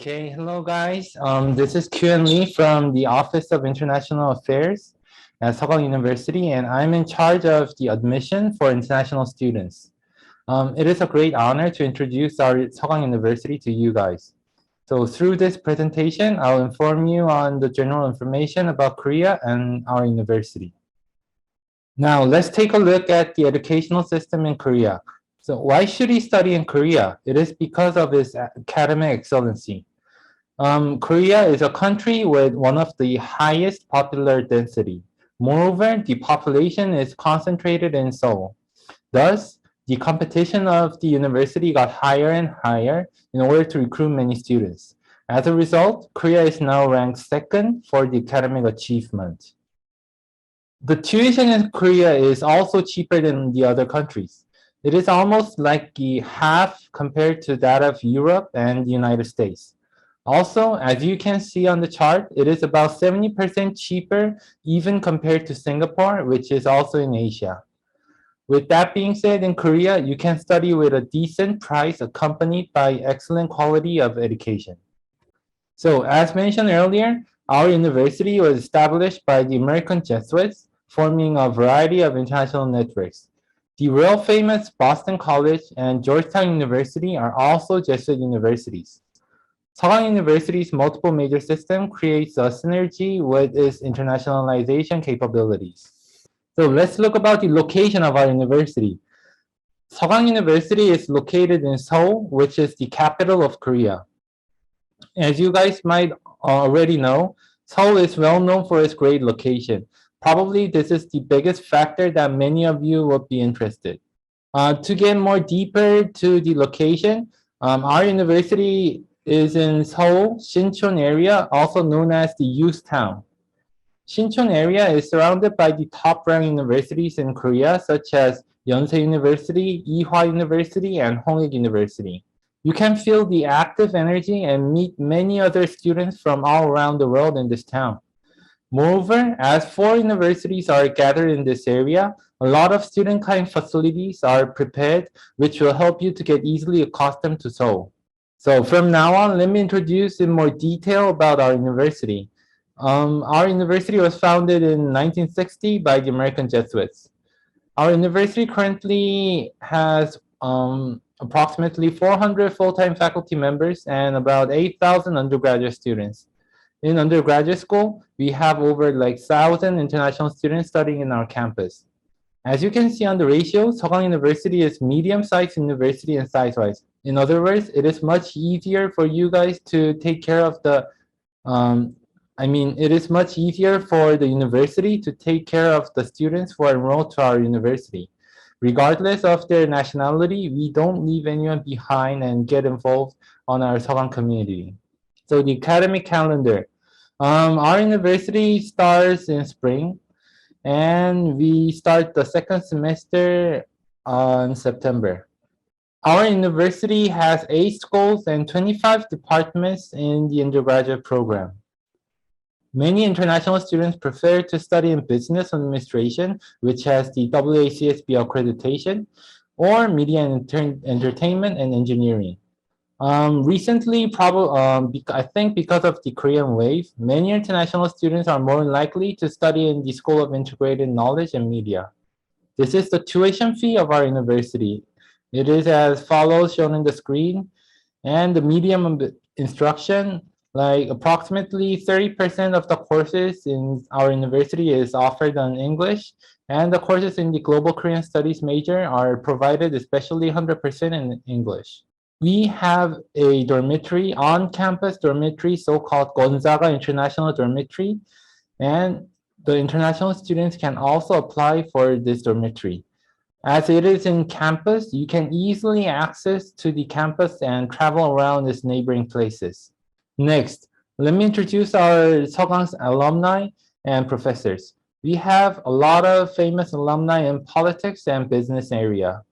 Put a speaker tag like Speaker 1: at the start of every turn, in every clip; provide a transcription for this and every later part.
Speaker 1: Okay, hello guys. This is Kyun Lee from the Office of International Affairs at Seogang University, and I'm in charge of the admission for international students. It is a great honor to introduce our Seogang University to you guys. So through this presentation, I'll inform you on the general information about Korea and our university. Now, let's take a look at the educational system in Korea. So why should he study in Korea? It is because of its academic excellency. Korea is a country with one of the highest popular density. Moreover, the population is concentrated in Seoul. Thus, the competition of the university got higher and higher in order to recruit many students. As a result, Korea is now ranked second for the academic achievement. The tuition in Korea is also cheaper than the other countries. It is almost like the half compared to that of Europe and the United States. Also, as you can see on the chart, it is about 70% cheaper even compared to Singapore, which is also in Asia. With that being said, in Korea, you can study with a decent price accompanied by excellent quality of education. So, as mentioned earlier, our university was established by the American Jesuits, forming a variety of international networks. The world famous Boston College and Georgetown University are also Jesuit universities. Seogang University's multiple major system creates a synergy with its internationalization capabilities. So let's look about the location of our university. Seogang University is located in Seoul, which is the capital of Korea. As you guys might already know, Seoul is well known for its great location. Probably this is the biggest factor that many of you would be interested. To get more deeper to the location, our university is in Seoul, Sinchon area, also known as the Youth Town. Sinchon area is surrounded by the top-ranked universities in Korea, such as Yonsei University, Ewha University, and Hongik University. You can feel the active energy and meet many other students from all around the world in this town. Moreover, as 4 universities are gathered in this area, a lot of student kind facilities are prepared, which will help you to get easily accustomed to Seoul. So from now on, let me introduce in more detail about our university. Our university was founded in 1960 by the American Jesuits. Our university currently has approximately 400 full-time faculty members and about 8,000 undergraduate students. In undergraduate school, we have over like 1,000 international students studying in our campus. As you can see on the ratio, Seogang University is medium-sized university in size-wise. In other words, it is much easier for you guys to take care of the, it is much easier for the university to take care of the students who are enrolled to our university. Regardless of their nationality, we don't leave anyone behind and get involved on our Seogang community. So the academic calendar. Our university starts in spring, and we start the second semester on September. Our university has 8 schools and 25 departments in the undergraduate program. Many international students prefer to study in business administration, which has the WACSB accreditation, or media and entertainment and engineering. Recently, I think because of the Korean wave, many international students are more likely to study in the School of Integrated Knowledge and Media. This is the tuition fee of our university. It is as follows shown in the screen, and the medium of instruction, like approximately 30% of the courses in our university is offered in English, and the courses in the Global Korean Studies major are provided especially 100% in English. We have a dormitory, on-campus dormitory, so-called Gonzaga International Dormitory, and the international students can also apply for this dormitory. As it is in campus, you can easily access to the campus and travel around its neighboring places. Next, let me introduce our Seogang's alumni and professors. We have a lot of famous alumni in politics and business area.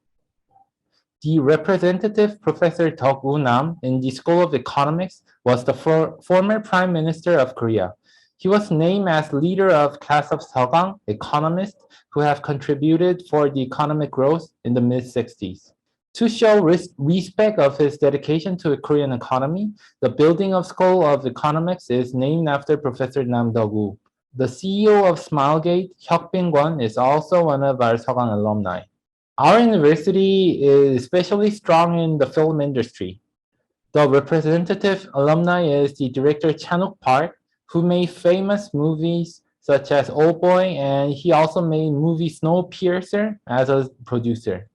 Speaker 1: The representative Professor Deok Woo-nam in the School of Economics was the former Prime Minister of Korea. He was named as leader of class of Seogang, economists who have contributed for the economic growth in the mid-60s. To show respect of his dedication to the Korean economy, the building of School of Economics is named after Professor Nam Deok-woo. The CEO of Smilegate, Hyuk Bin-kwon, is also one of our Seogang alumni. Our university is especially strong in the film industry. The representative alumni is the director Chan-wook Park, who made famous movies such as Old Boy, and he also made movie Snowpiercer as a producer.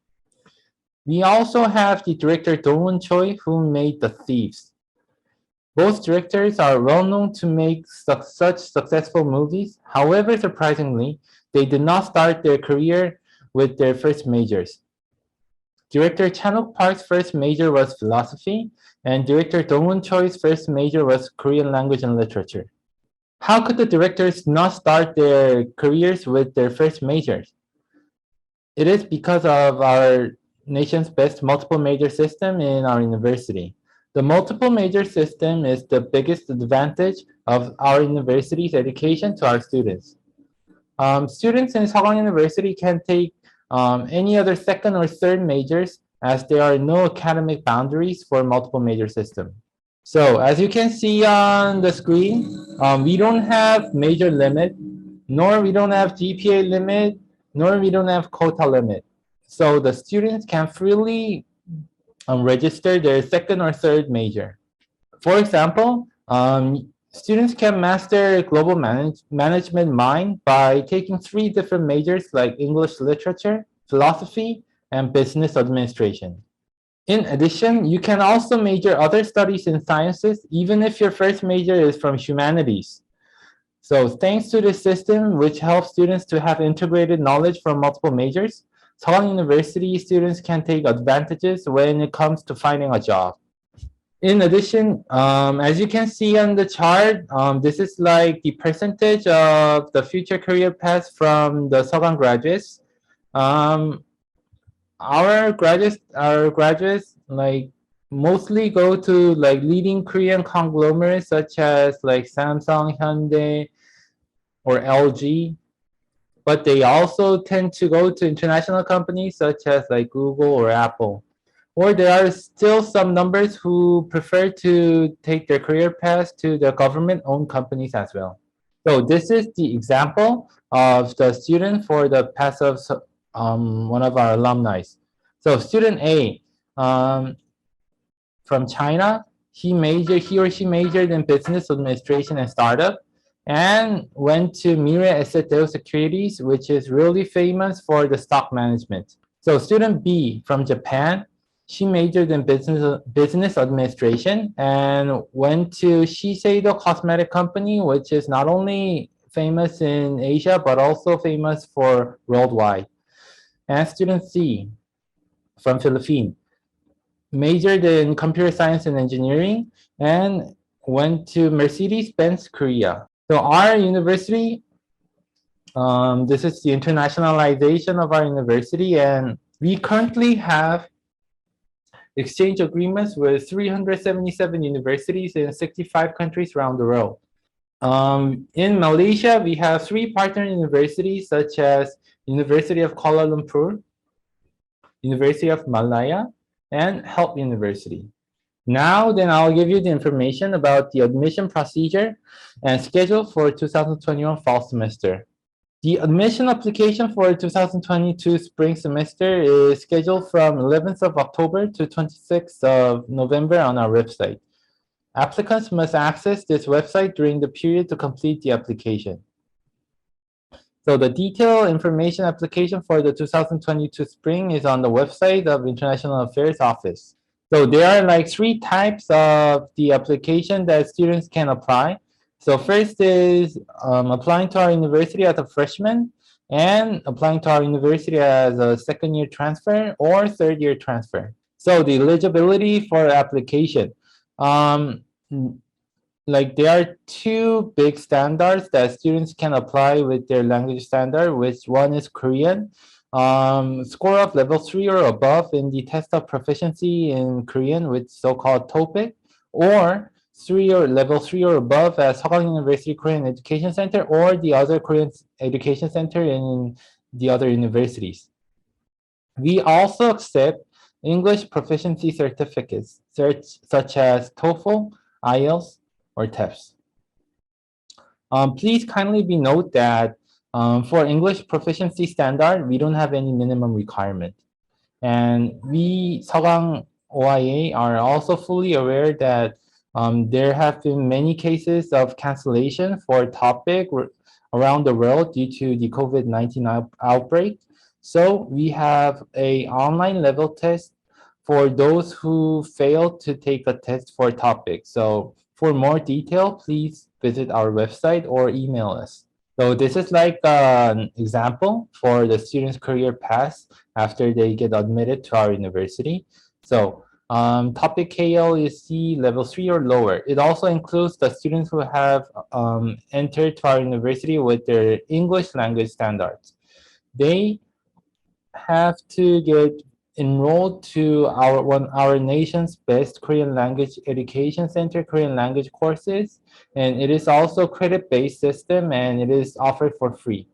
Speaker 1: We also have the director Dong-won Choi, who made The Thieves. Both directors are well known to make such successful movies. However, surprisingly, they did not start their career with their first majors. Director Chan-wook Park's first major was philosophy, and director Dong-won Choi's first major was Korean language and literature. How could the directors not start their careers with their first majors? It is because of our nation's best multiple major system in our university. The multiple major system is the biggest advantage of our university's education to our students. Students in Seogang University can take any other second or third majors as there are no academic boundaries for multiple major system. So as you can see on the screen, we don't have major limit, nor we don't have GPA limit, nor we don't have quota limit. So the students can freely register their second or third major. For example, students can master global management mind by taking 3 different majors like English literature, philosophy, and business administration. In addition, you can also major other studies in sciences even if your first major is from humanities. So thanks to this system, which helps students to have integrated knowledge from multiple majors, Seogang University students can take advantages when it comes to finding a job. In addition, as you can see on the chart, this is like the percentage of the future career paths from the Seogang graduates. Our graduates like mostly go to like leading Korean conglomerates such as like Samsung, Hyundai, or LG. But they also tend to go to international companies such as like Google or Apple. Or there are still some numbers who prefer to take their career paths to the government-owned companies as well. So this is the example of the student for the path of one of our alumni. So student A from China, he or she majored in business administration and startup, and went to Mirae Asset Securities, which is really famous for the stock management. So student B from Japan, she majored in business administration and went to Shiseido Cosmetic Company, which is not only famous in Asia, but also famous for worldwide. And student C from Philippines, majored in computer science and engineering and went to Mercedes-Benz Korea. So our university, this is the internationalization of our university, and we currently have exchange agreements with 377 universities in 65 countries around the world. In Malaysia, we have 3 partner universities such as University of Kuala Lumpur, University of Malaya, and Help University. Now, then I'll give you the information about the admission procedure and schedule for 2021 fall semester. The admission application for 2022 spring semester is scheduled from 11th of October to 26th of November on our website. Applicants must access this website during the period to complete the application. So the detailed information application for the 2022 spring is on the website of International Affairs Office. So there are like 3 types of the application that students can apply. So first is applying to our university as a freshman and applying to our university as a second-year transfer or third-year transfer. So the eligibility for application. Like there are 2 big standards that students can apply with their language standard, which one is Korean. Score of level 3 or above in the test of proficiency in Korean with so-called TOEIC, or level 3 or above at Seogang University Korean Education Center or the other Korean Education Center in the other universities. We also accept English proficiency certificates, such as TOEFL, IELTS, or TEFS. Please kindly be note that for English proficiency standard, we don't have any minimum requirement. And we, Sagang OIA, are also fully aware that there have been many cases of cancellation for topic around the world due to the COVID-19 outbreak. So we have a online level test for those who failed to take a test for topic. So for more detail, please visit our website or email us. So this is like an example for the student's career path after they get admitted to our university. So topic KL is C level 3 or lower. It also includes the students who have entered to our university with their English language standards. They have to get enrolled to our nation's best Korean language education center Korean language courses, and it is also credit-based system, and it is offered for free.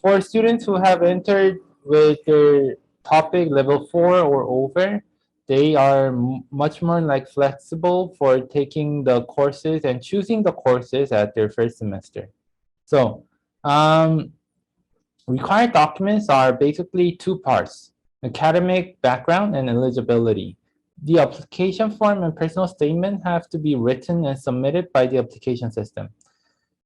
Speaker 1: For students who have entered with their topic level 4 or over, they are much more like flexible for taking the courses and choosing the courses at their first semester. So required documents are basically two parts: academic background and eligibility. The application form and personal statement have to be written and submitted by the application system.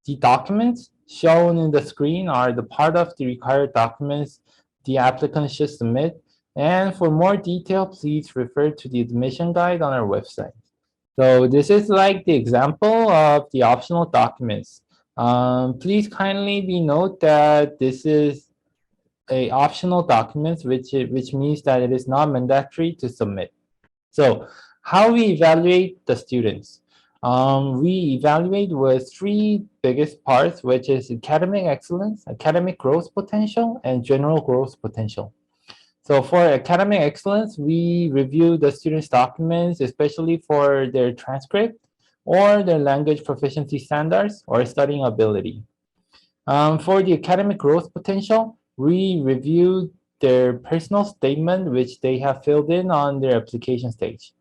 Speaker 1: The documents shown in the screen are the part of the required documents the applicant should submit. And for more detail, please refer to the admission guide on our website. So this is like the example of the optional documents. Please kindly be note that this is a optional document, which means that it is not mandatory to submit. So how we evaluate the students? We evaluate with three biggest parts, which is academic excellence, academic growth potential, and general growth potential. So for academic excellence, we review the students' documents, especially for their transcript or their language proficiency standards or studying ability. For the academic growth potential, we review their personal statement, which they have filled in on their application stage.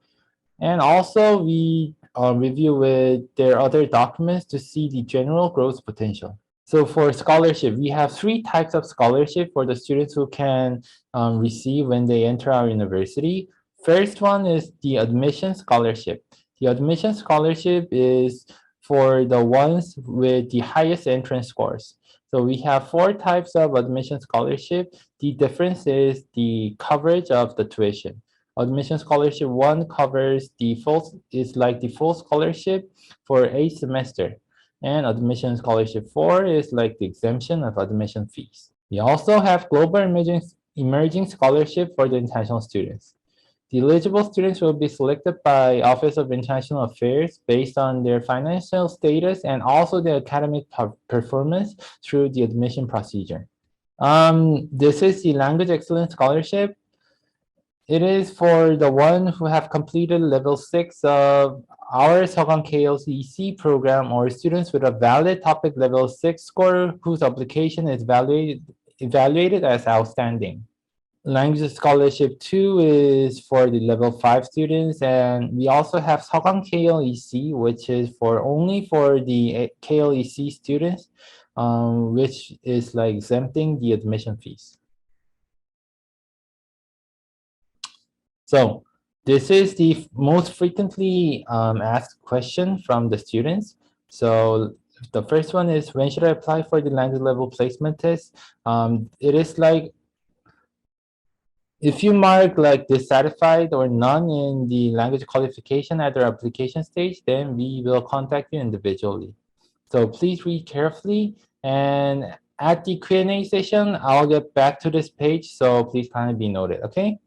Speaker 1: And also we review with their other documents to see the general growth potential. So for scholarship, we have three types of scholarship for the students who can receive when they enter our university. First one is the admission scholarship. The admission scholarship is for the ones with the highest entrance scores. So we have four types of admission scholarship. The difference is the coverage of the tuition. Admission scholarship 1 covers the full, is like the full scholarship for a semester. And admission scholarship 4 is like the exemption of admission fees. We also have global emerging scholarship for the international students. The eligible students will be selected by Office of International Affairs based on their financial status and also their academic performance through the admission procedure. This is the Language Excellence Scholarship. It is for the one who have completed level 6 of our Sogang KLCC program or students with a valid topic level 6 score whose application is evaluated as outstanding. Language Scholarship 2 is for the level 5 students, and we also have Sogang KLEC, which is for only for the KLEC students, which is like exempting the admission fees. So this is the most frequently asked question from the students. So the first one is, when should I apply for the language level placement test? It is like, if you mark like dissatisfied or none in the language qualification at their application stage, then we will contact you individually. So please read carefully, and at the Q&A session, I'll get back to this page, so please kindly be noted, okay?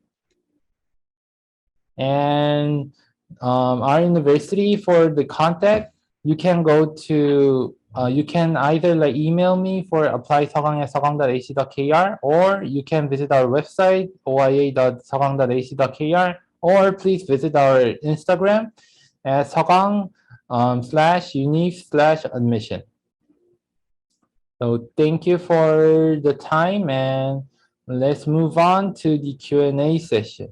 Speaker 1: And our university, for the contact, you can go to you can either like email me for apply@sagang@sagang.ac.kr, or you can visit our website oia.sagang.ac.kr, or please visit our Instagram at sagang /unique/admission. So thank you for the time, and Let's move on to the Q&A session.